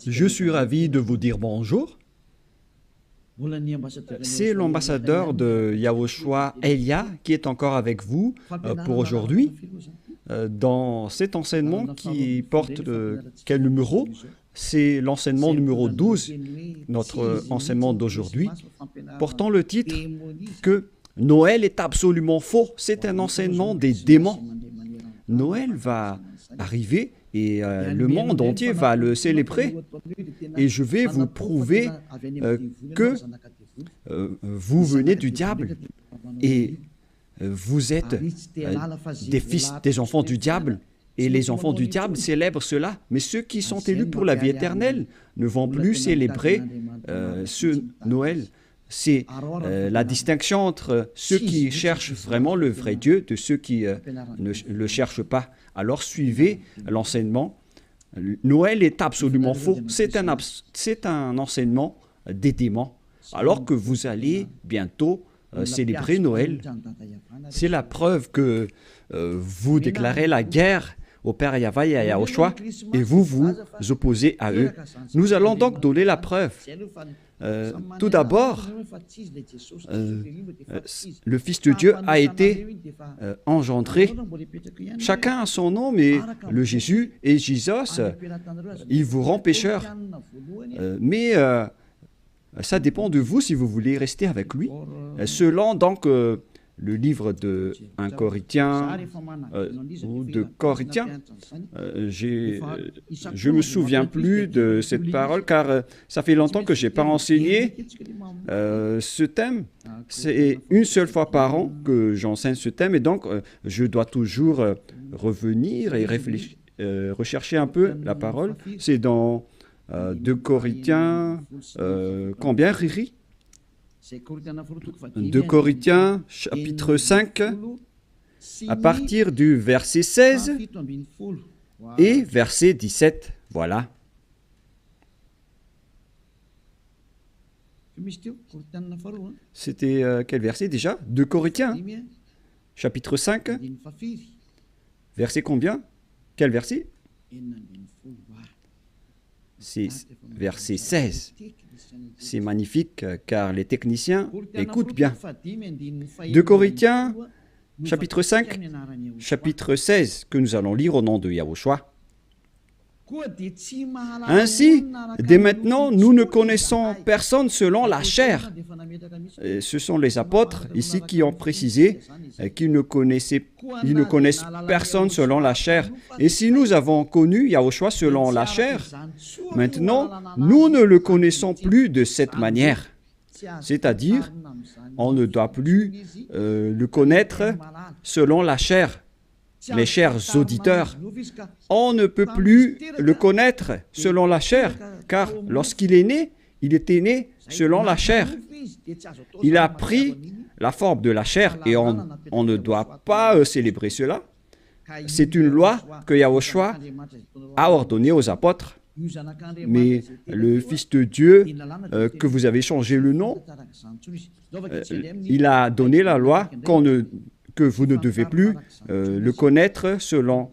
Je suis ravi de vous dire bonjour. C'est l'ambassadeur de Yahushua, Elia, qui est encore avec vous pour aujourd'hui. Dans cet enseignement qui porte quel numéro? C'est l'enseignement numéro 12, notre enseignement d'aujourd'hui, portant le titre que Noël est absolument faux. C'est un enseignement des démons. Noël va arriver et le monde entier va le célébrer. Et je vais vous prouver que vous venez du diable et vous êtes des fils, des enfants du diable. Et les enfants du diable célèbrent cela. Mais ceux qui sont élus pour la vie éternelle ne vont plus célébrer ce Noël. C'est la distinction entre ceux qui cherchent vraiment le vrai Dieu de ceux qui ne le cherchent pas. Alors suivez l'enseignement. Noël est absolument faux. C'est un enseignement des démons. Alors que vous allez bientôt célébrer Noël, c'est la preuve que vous déclarez la guerre au Père Yahweh et à Yahushua, et vous vous opposez à eux. Nous allons donc donner la preuve. Tout d'abord, le Fils de Dieu a été engendré. Chacun a son nom, mais le Jésus et Jésus, il vous rend pécheur. Mais ça dépend de vous si vous voulez rester avec lui. Selon donc le livre de 1 Corinthiens ou de Corinthiens, je ne me souviens plus de cette parole car ça fait longtemps que je n'ai pas enseigné ce thème. C'est une seule fois par an que j'enseigne ce thème et donc je dois toujours revenir et réfléchir, rechercher un peu la parole. C'est dans 2 Corinthiens, combien, Riri? 2 Corinthiens, chapitre 5, à partir du verset 16 et verset 17. Voilà. C'était quel verset déjà? 2 Corinthiens, chapitre 5, verset combien? Quel verset? C'est verset 16. C'est magnifique car les techniciens écoutent bien. 2 Corinthiens, chapitre 5, chapitre 16, que nous allons lire au nom de Yahushua. Ainsi, dès maintenant, nous ne connaissons personne selon la chair. Et ce sont les apôtres ici qui ont précisé qu'ils ne connaissent personne selon la chair. Et si nous avons connu Yahushua selon la chair, maintenant, nous ne le connaissons plus de cette manière. C'est-à-dire, on ne doit plus le connaître selon la chair. Mes chers auditeurs, on ne peut plus le connaître selon la chair, car lorsqu'il est né, il était né selon la chair. Il a pris la forme de la chair et on ne doit pas célébrer cela. C'est une loi que Yahushua a ordonnée aux apôtres. Mais le Fils de Dieu, que vous avez changé le nom, il a donné la loi que vous ne devez plus le connaître selon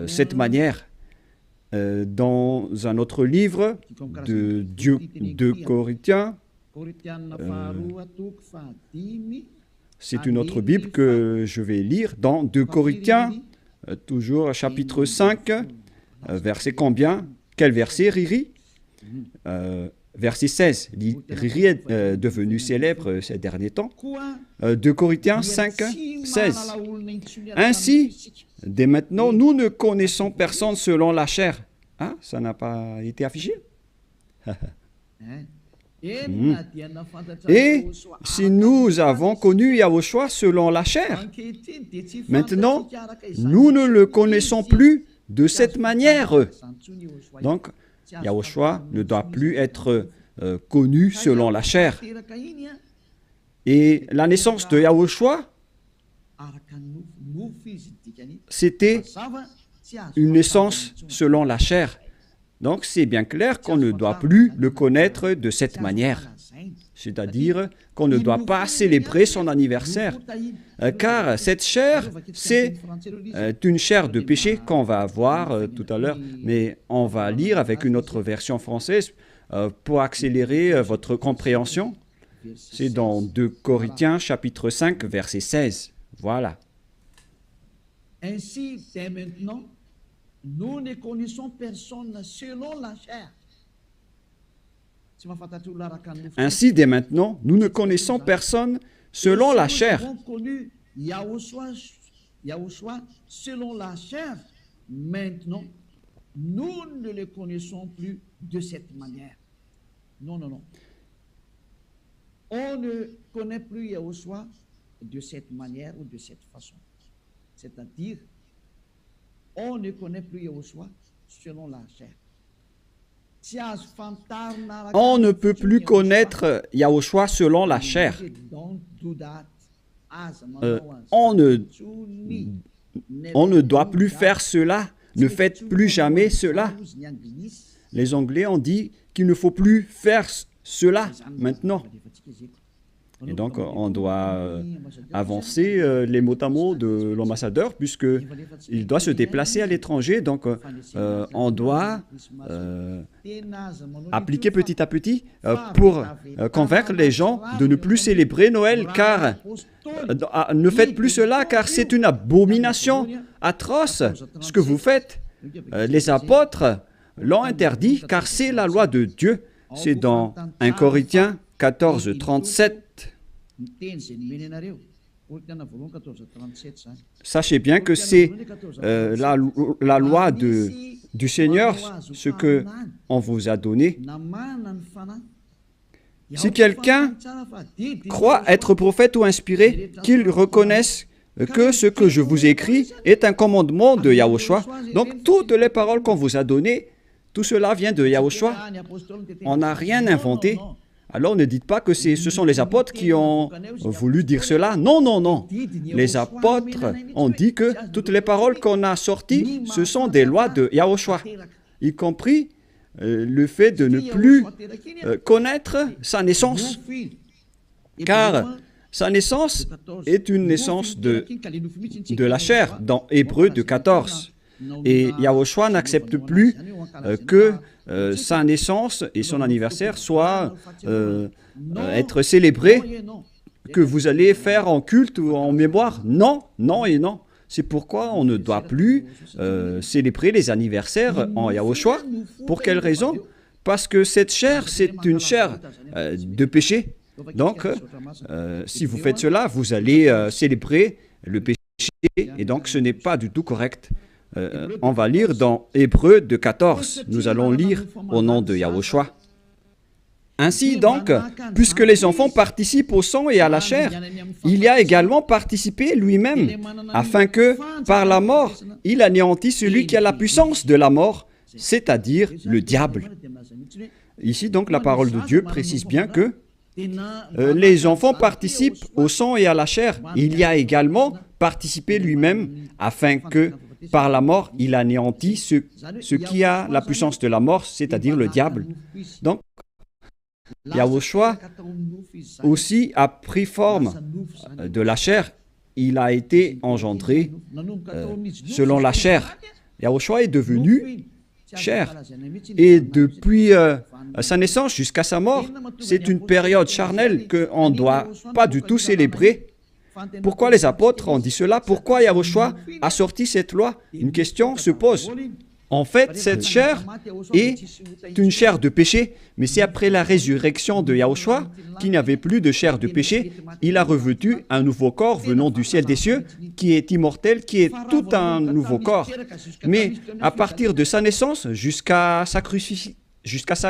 cette manière. Dans un autre livre de Corinthiens, c'est une autre Bible que je vais lire, dans 2 Corinthiens, toujours chapitre 5, verset combien? Quel verset, Riri? Verset 16. Riri est devenu célèbre ces derniers temps. 2 Corinthiens 5, 16. Ainsi, dès maintenant, nous ne connaissons personne selon la chair. Ah, ça n'a pas été affiché? Et si nous avons connu Yahushua selon la chair, maintenant, nous ne le connaissons plus de cette manière. Donc, Yahushua ne doit plus être connu selon la chair. Et la naissance de Yahushua, c'était une naissance selon la chair. Donc, c'est bien clair qu'on ne doit plus le connaître de cette manière. c'est-à-dire qu'on ne doit pas célébrer son anniversaire, car cette chair, c'est une chair de péché qu'on va voir tout à l'heure, mais on va lire avec une autre version française pour accélérer votre compréhension. C'est dans 2 Corinthiens chapitre 5, verset 16. Voilà. Ainsi, dès maintenant, nous ne connaissons personne selon la chair. Ainsi, dès maintenant, nous ne connaissons personne selon la chair. Nous avons connu Yahushua selon la chair. Maintenant, nous ne le connaissons plus de cette manière. Non, non, non. On ne connaît plus Yahushua de cette manière ou de cette façon. C'est-à-dire, on ne connaît plus Yahushua selon la chair. On ne peut plus connaître Yahushua selon la chair. On ne doit plus faire cela. Ne faites plus jamais cela. Les Anglais ont dit qu'il ne faut plus faire cela maintenant. Et donc, on doit avancer les mots à mots de l'ambassadeur, puisqu'il doit se déplacer à l'étranger. Donc, on doit appliquer petit à petit pour convaincre les gens de ne plus célébrer Noël, car ne faites plus cela, car c'est une abomination atroce ce que vous faites. Les apôtres l'ont interdit, car c'est la loi de Dieu. C'est dans 1 Corinthiens 14, 37. Sachez bien que c'est la loi du Seigneur, ce qu'on vous a donné. Si quelqu'un croit être prophète ou inspiré, qu'il reconnaisse que ce que je vous écris est un commandement de Yahushua. Donc, toutes les paroles qu'on vous a données, tout cela vient de Yahushua. On n'a rien inventé. Alors ne dites pas que ce sont les apôtres qui ont voulu dire cela. Non, non, non. Les apôtres ont dit que toutes les paroles qu'on a sorties, ce sont des lois de Yahushua, y compris le fait de ne plus connaître sa naissance. Car sa naissance est une naissance de la chair, dans Hébreux 14. Et Yahushua n'accepte plus que sa naissance et son anniversaire soient être célébrés, que vous allez faire en culte ou en mémoire. Non, non et non. C'est pourquoi on ne doit plus célébrer les anniversaires en Yahushua. Pour quelle raison? Parce que cette chair, c'est une chair de péché. Donc, si vous faites cela, vous allez célébrer le péché, et donc ce n'est pas du tout correct. On va lire dans Hébreux 14. Nous allons lire au nom de Yahushua. Ainsi donc, puisque les enfants participent au sang et à la chair, il y a également participé lui-même, afin que, par la mort, il anéantisse celui qui a la puissance de la mort, c'est-à-dire le diable. Ici donc, la parole de Dieu précise bien que les enfants participent au sang et à la chair. Il y a également participé lui-même, afin que, par la mort, il anéantit ce qui a la puissance de la mort, c'est-à-dire le diable. Donc, Yahushua aussi a pris forme de la chair. Il a été engendré selon la chair. Yahushua est devenu chair. Et depuis sa naissance jusqu'à sa mort, c'est une période charnelle qu'on ne doit pas du tout célébrer. Pourquoi les apôtres ont dit cela? Pourquoi Yahushua a sorti cette loi? Une question se pose. En fait, cette chair est une chair de péché, mais c'est après la résurrection de Yahushua qu'il n'y avait plus de chair de péché. Il a revêtu un nouveau corps venant du ciel des cieux, qui est immortel, qui est tout un nouveau corps. Mais à partir de sa naissance jusqu'à sa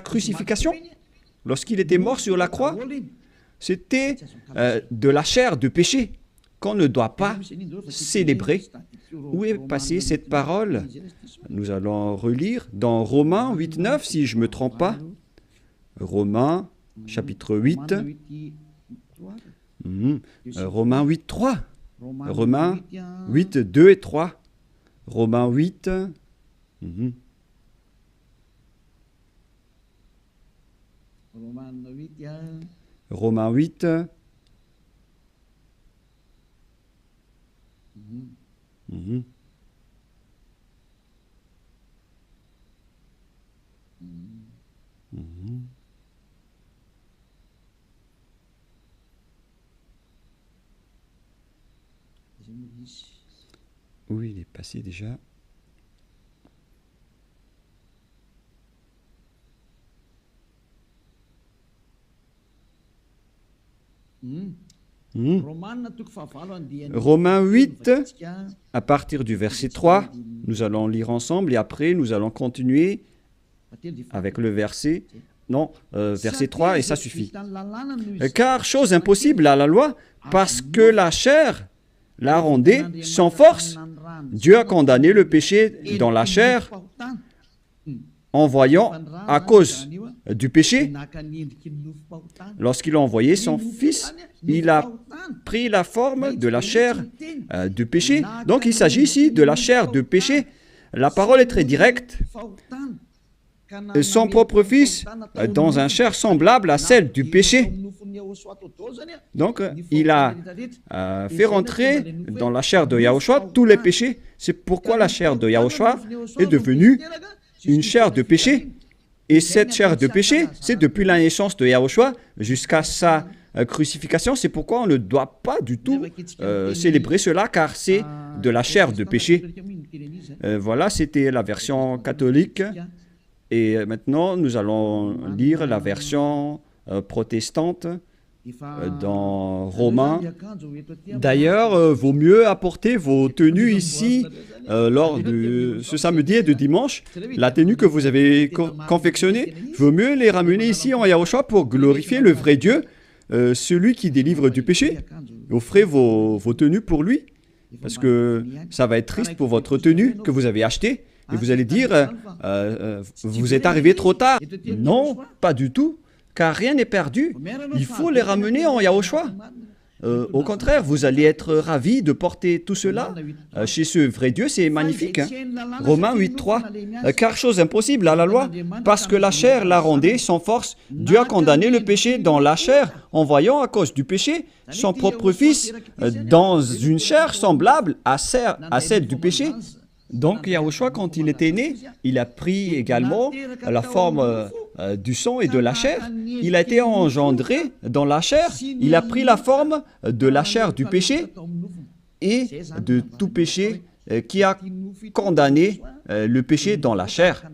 crucifixion, lorsqu'il était mort sur la croix, c'était de la chair de péché qu'on ne doit pas célébrer. Où est passée cette parole? Nous allons relire dans Romains 8, 9, si je ne me trompe pas. Romains, chapitre 8. Romains 8, 3. Romains 8, 2 et 3. Romains 8. Romains 8. Mhm. Mhm. Oui, il est passé déjà. Romains 8, à partir du verset 3, nous allons lire ensemble et après nous allons continuer avec le verset, verset 3 et ça suffit. Car chose impossible à la loi, parce que la chair la rendait sans force. Dieu a condamné le péché dans la chair en voyant, à cause du péché, lorsqu'il a envoyé son Fils, il a pris la forme de la chair du péché. Donc il s'agit ici de la chair de péché. La parole est très directe. Son propre Fils dans une chair semblable à celle du péché. Donc il a fait rentrer dans la chair de Yahushua tous les péchés. C'est pourquoi la chair de Yahushua est devenue une chair de péché. Et cette chair de péché, c'est depuis la naissance de Yahushua jusqu'à sa crucifixion. C'est pourquoi on ne doit pas du tout célébrer cela, car c'est de la chair de péché. Voilà, c'était la version catholique. Et maintenant, nous allons lire la version protestante dans Romains. D'ailleurs, vaut mieux apporter vos tenues ici lors de ce samedi et de dimanche. La tenue que vous avez confectionnée, vaut mieux les ramener ici en Yahushua pour glorifier le vrai Dieu, celui qui délivre du péché. Offrez vos tenues pour lui, parce que ça va être triste pour votre tenue que vous avez achetée. Et vous allez dire, vous êtes arrivé trop tard. Non, pas du tout, car rien n'est perdu. Il faut les ramener en Yahushua. Au contraire, vous allez être ravis de porter tout cela chez ce vrai Dieu, c'est magnifique. Hein? Romains 8.3, car chose impossible à la loi, parce que la chair la rendait sans force. Dieu a condamné le péché dans la chair, en voyant à cause du péché son propre Fils dans une chair semblable à celle du péché. Donc Yahushua, quand il était né, il a pris également la forme du sang et de la chair. Il a été engendré dans la chair. Il a pris la forme de la chair du péché et de tout péché qui a condamné le péché dans la chair.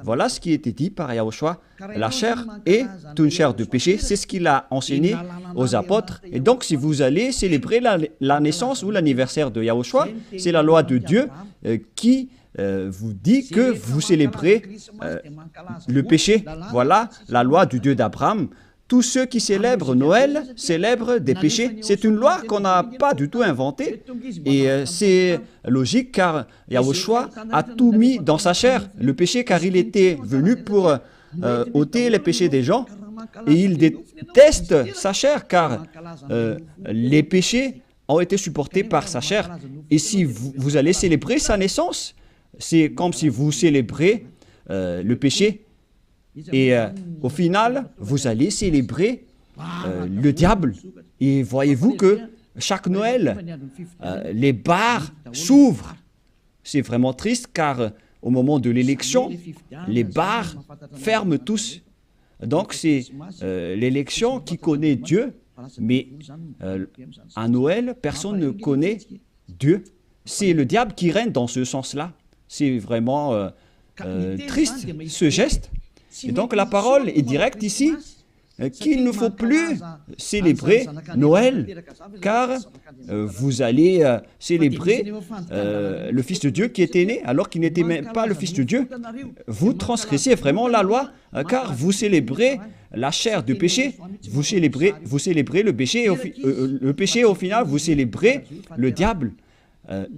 Voilà ce qui était dit par Yahushua. La chair est une chair de péché. C'est ce qu'il a enseigné aux apôtres. Et donc, si vous allez célébrer la naissance ou l'anniversaire de Yahushua, c'est la loi de Dieu qui vous dit que vous célébrez le péché. Voilà la loi du Dieu d'Abraham. Tous ceux qui célèbrent Noël célèbrent des péchés. C'est une loi qu'on n'a pas du tout inventée. Et c'est logique car Yahushua a tout mis dans sa chair, le péché, car il était venu pour ôter les péchés des gens. Et il déteste sa chair car les péchés ont été supportés par sa chair. Et si vous allez célébrer sa naissance, c'est comme si vous célébrez le péché. Et au final, vous allez célébrer le diable. Et voyez-vous que chaque Noël, les bars s'ouvrent. C'est vraiment triste car au moment de l'élection, les bars ferment tous. Donc c'est l'élection qui connaît Dieu, mais à Noël, personne ne connaît Dieu. C'est le diable qui règne dans ce sens-là. C'est vraiment triste, ce geste. Et donc la parole est directe ici, qu'il ne faut plus célébrer Noël, car vous allez célébrer le Fils de Dieu qui était né, alors qu'il n'était même pas le Fils de Dieu. Vous transgressez vraiment la loi, car vous célébrez la chair du péché, vous célébrez le péché, au final, vous célébrez le diable.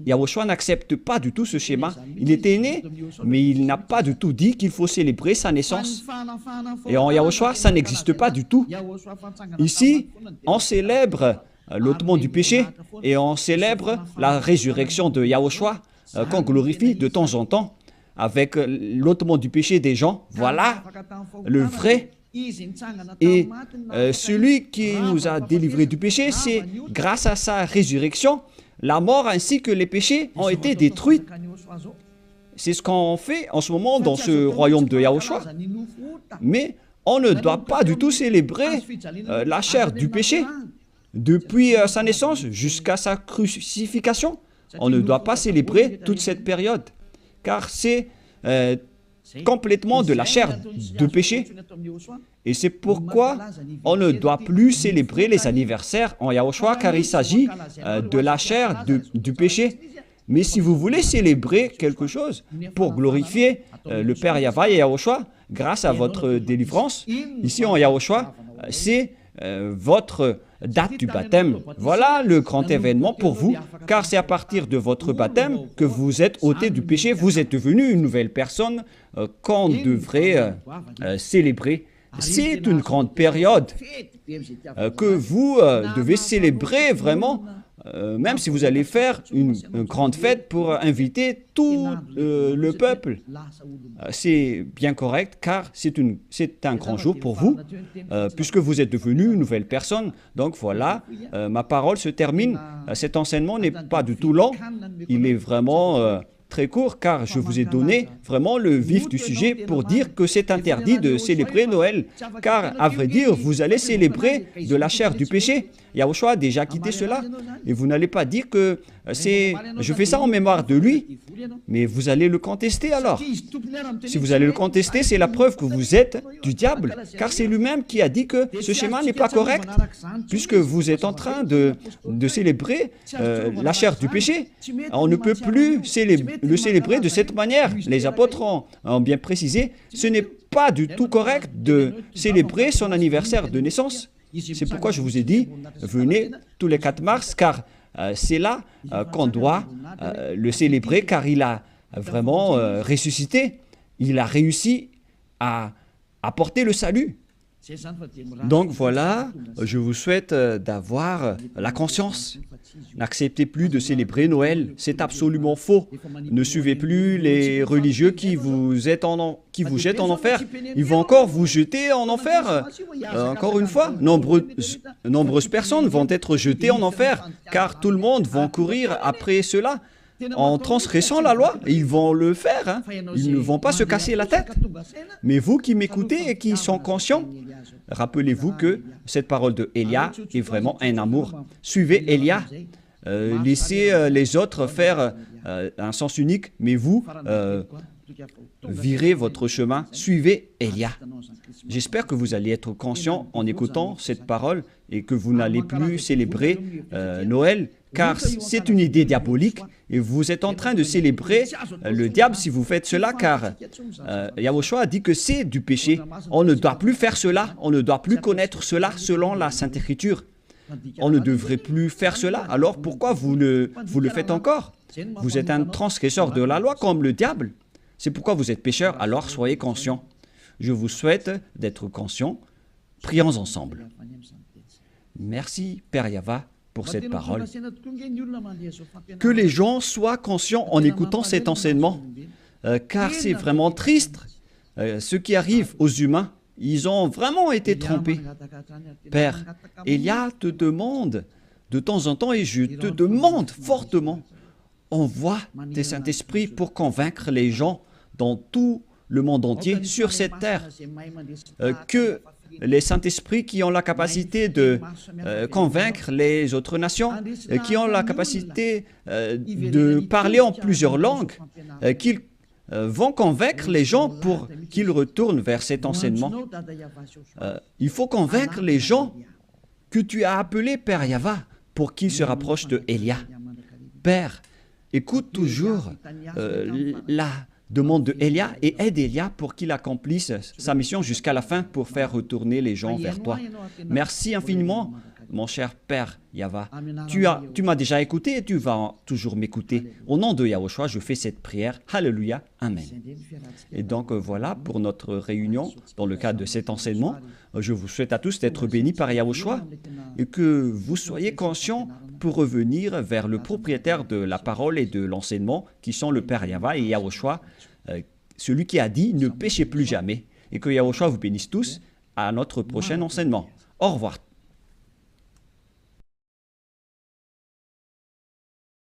Yahushua n'accepte pas du tout ce schéma. Il était né, mais il n'a pas du tout dit qu'il faut célébrer sa naissance. Et en Yahushua, ça n'existe pas du tout. Ici, on célèbre l'ôtement du péché et on célèbre la résurrection de Yahushua qu'on glorifie de temps en temps avec l'ôtement du péché des gens. Voilà le vrai Et celui qui nous a délivrés du péché, c'est grâce à sa résurrection, la mort ainsi que les péchés ont été détruits. C'est ce qu'on fait en ce moment dans ce royaume de Yahushua. Mais on ne doit pas du tout célébrer la chair du péché. Depuis sa naissance jusqu'à sa crucifixion, on ne doit pas célébrer toute cette période, car c'est complètement de la chair de péché. Et c'est pourquoi on ne doit plus célébrer les anniversaires en Yahushua, car il s'agit de la chair du péché. Mais si vous voulez célébrer quelque chose pour glorifier le Père Yahva et Yahushua, grâce à votre délivrance, ici en Yahushua, c'est votre date du baptême. Voilà le grand événement pour vous, car c'est à partir de votre baptême que vous êtes ôté du péché, vous êtes devenu une nouvelle personne qu'on devrait célébrer. C'est une grande période que vous devez célébrer vraiment, même si vous allez faire une grande fête pour inviter tout le peuple. C'est bien correct, car c'est un grand jour pour vous, puisque vous êtes devenu une nouvelle personne. Donc voilà, ma parole se termine. Cet enseignement n'est pas du tout long, il est vraiment très court, car je vous ai donné vraiment le vif du sujet pour dire que c'est interdit de célébrer Noël, car à vrai dire, vous allez célébrer de la chair du péché. Yahushua a déjà quitté cela, et vous n'allez pas dire que je fais ça en mémoire de lui, mais vous allez le contester alors. Si vous allez le contester, c'est la preuve que vous êtes du diable, car c'est lui-même qui a dit que ce schéma n'est pas correct, puisque vous êtes en train de célébrer la chair du péché. On ne peut plus le célébrer de cette manière. Les apôtres ont bien précisé, ce n'est pas du tout correct de célébrer son anniversaire de naissance. C'est pourquoi je vous ai dit, venez tous les 4 mars, car c'est là qu'on doit le célébrer, car il a vraiment ressuscité. Il a réussi à apporter le salut. Donc voilà, je vous souhaite d'avoir la conscience. N'acceptez plus de célébrer Noël, c'est absolument faux. Ne suivez plus les religieux qui vous jettent en enfer. Ils vont encore vous jeter en enfer. Encore une fois, nombreuses personnes vont être jetées en enfer, car tout le monde va courir après cela. En transgressant la loi, ils vont le faire, hein. Ils ne vont pas se casser la tête. Mais vous qui m'écoutez et qui sont conscients, rappelez-vous que cette parole de Élia est vraiment un amour. Suivez Élia, laissez les autres faire un sens unique, mais vous, virez votre chemin, suivez Élia. J'espère que vous allez être conscient en écoutant cette parole et que vous n'allez plus célébrer Noël, car c'est une idée diabolique et vous êtes en train de célébrer le diable si vous faites cela, car Yahushua a dit que c'est du péché. On ne doit plus faire cela, on ne doit plus connaître cela selon la Sainte Écriture. On ne devrait plus faire cela, alors pourquoi vous le faites encore? Vous êtes un transgresseur de la loi comme le diable. C'est pourquoi vous êtes pécheur, alors soyez conscients. Je vous souhaite d'être conscients. Prions ensemble. Merci, Père Yahva, pour cette parole. Que les gens soient conscients en écoutant cet enseignement, car c'est vraiment triste. Ce qui arrive aux humains, ils ont vraiment été trompés. Père, Élia te demande de temps en temps, et je te demande fortement, envoie tes Saint-Esprit pour convaincre les gens dans tout le monde entier, sur cette terre, que les Saint-Esprits qui ont la capacité de convaincre les autres nations, qui ont la capacité de parler en plusieurs langues, qu'ils vont convaincre les gens pour qu'ils retournent vers cet enseignement. Il faut convaincre les gens que tu as appelés Père Yahva pour qu'ils se rapprochent de Élia. Père, écoute toujours la demande de Élia et aide Élia pour qu'il accomplisse sa mission jusqu'à la fin pour faire retourner les gens vers toi. Merci infiniment, mon cher Père Yahva. Tu m'as déjà écouté et tu vas toujours m'écouter. Au nom de Yahushua, je fais cette prière. Alléluia. Amen. Et donc voilà pour notre réunion dans le cadre de cet enseignement. Je vous souhaite à tous d'être bénis par Yahushua et que vous soyez conscients pour revenir vers le propriétaire de la parole et de l'enseignement qui sont le Père Yahva et Yahushua, celui qui a dit « Ne péchez plus jamais » et que Yahushua vous bénisse tous. à notre prochain enseignement. Au revoir.